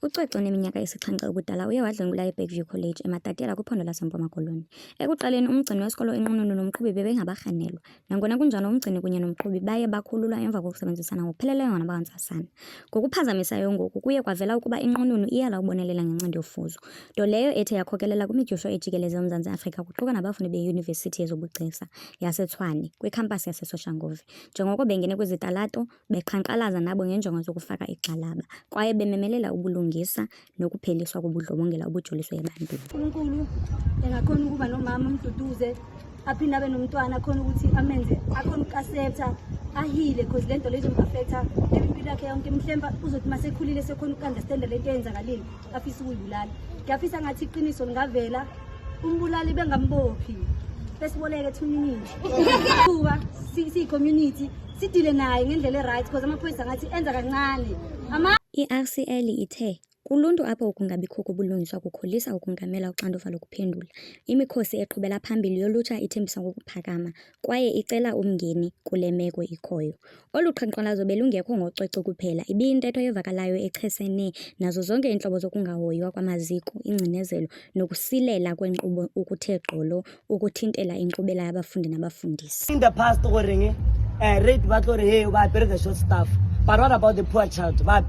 UCwecwe oneminyaka esixhenxe ubudala uye wadlwengula eBergview College eMatatiele kwiphondo laseMpuma Koloni. Ekuqaleni umgcini wesikolo inqununu nomqhubi bebengabarhanelwa. Nangona kunjalo umgcini kunye nomqhubi baye bakhululwa emva kokusebenzisana ngokupheleleyo nabantsasana. Ngokuphazamisayo ngoku kuye kwavela ukuba inqununu iyala ubonelela ngencindi yofuzo, nto leyo ethe yakhokelela kwimidyosho ejikeleze uMzantsi Afrika kuquka nabafundi beYunivesithi yezobugcisa yaseTshwane kwikhampasi yaseSoshanguve, njengoko bengene kwizitalato beqhankqalaza nabo ngenjongo zokufaka igxalaba kwaye bememelela ubulungisa nokupheliswa kobundlobongela obujoliswe ebantwini. uNkulunkulu engakhona ukuba nomama umduduze aphinde abe nomntwana akhona ukuthi amenze akhona ukaseptha ahile because lento leyo izomu-affecta impilo yakhe yonke mhlemba uzothi masekhulile sekhona uku-understanda lento eyenzakalile afisa ukuyibulala. Ngiyafisa ngathi iqiniso lingavela umbulali bengambophi besiboleke thuninini kuba siyi-community sidile naye ngendlela e-right because amaphoyisa ngathi enza kancane. I-RCL ithe kuluntu apho ukungabikho kobulungiswa kukholisa ukungamela uxanduva lokuphendula. Imikhosi eqhubela phambili yolutsha ithembisa ngokuphakama kwaye icela umngeni kule meko ikhoyo. Olu qhankqalazo belungekho ngocwecwe kuphela, ibiyintetho evakalayo echesene nazo zonke iintlobo zokungahoywa kwamaziko, ingcinezelo nokusilela kwenkqubo ukuthe gqolo ukuthintela inkqubela yabafundi nabafundisi. In the past, rate battle hey, ba apere the short staff. But what about the poor child? Ba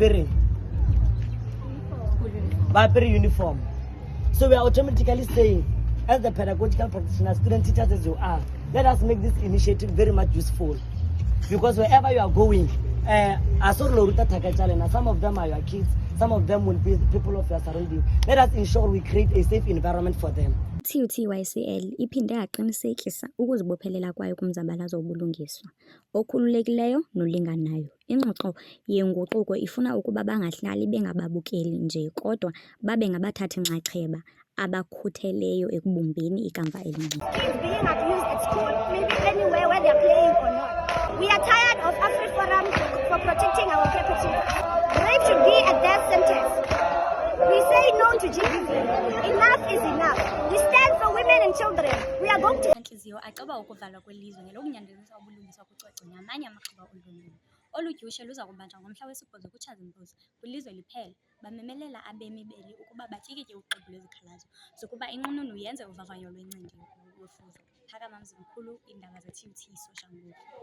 apere uniform. So we are automatically saying, as the pedagogical practitioners, student teachers as you are, let us make this initiative very much useful. Because wherever you are going, some of them are your kids, some of them will be people of your surrounding. Let us ensure we create a safe environment for them. TUT-YCL iphinde yaqinisekisa ukuzibophelela kwayo kumzabalazo wobulungiswa okhululekileyo nolinganayo. Ingxoxo yenguquko ifuna ukuba bangahlali bengababukeli nje kodwa babe ngabathathi nxaxheba abakhutheleyo ekubumbeni ikamva elinye. Being abused at school, maybe anywhere where they're playing or not. We are tired of AfriForum for protecting our property. Rape should be a death sentence. We say no to GBV. Enough is enough. We stand for women and children. We are going to... Nhliziyo aceba ukuvalwa kwelizwe ngelokunyanzelisa ubulungiswa kucwecwe namanye amaxhoba oluntu. Olu dyushe luza kubanjwa ngomhla wesi-8 kuTshazimpuzi kwilizwe liphela. Bamemelela abemi beli ukuba batyikitye uxwebhu lwezikhalazo zokuba inqununu yenze uvavanyo lwencindi yofuzo. Phakama Mzimkhulu, iindaba ze-TUT Soshanguve.